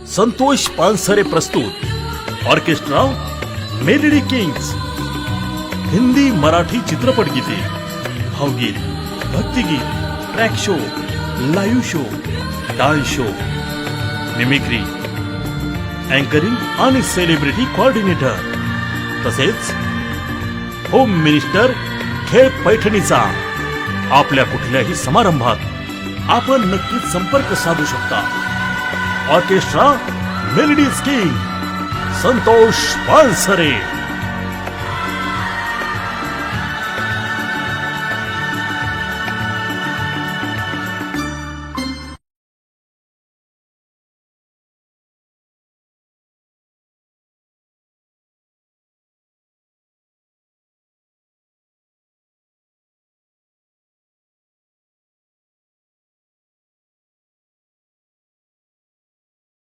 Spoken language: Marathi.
संतोष पानसरे प्रस्तुत orchestra melody Kings. Hindi Marathi चित्रपट गीते, भावगीत, भक्तिगीत, track show, live show, dance show, mimicry, anchoring आणि सेलिब्रिटी कोऑर्डिनेटर, तसेच होम मिनिस्टर खेळ पैठणीचा. आपल्या कुठल्याही समारंभात आपण नक्कीच संपर्क साधू शकता. Orchestra melody king Santosh Pansare.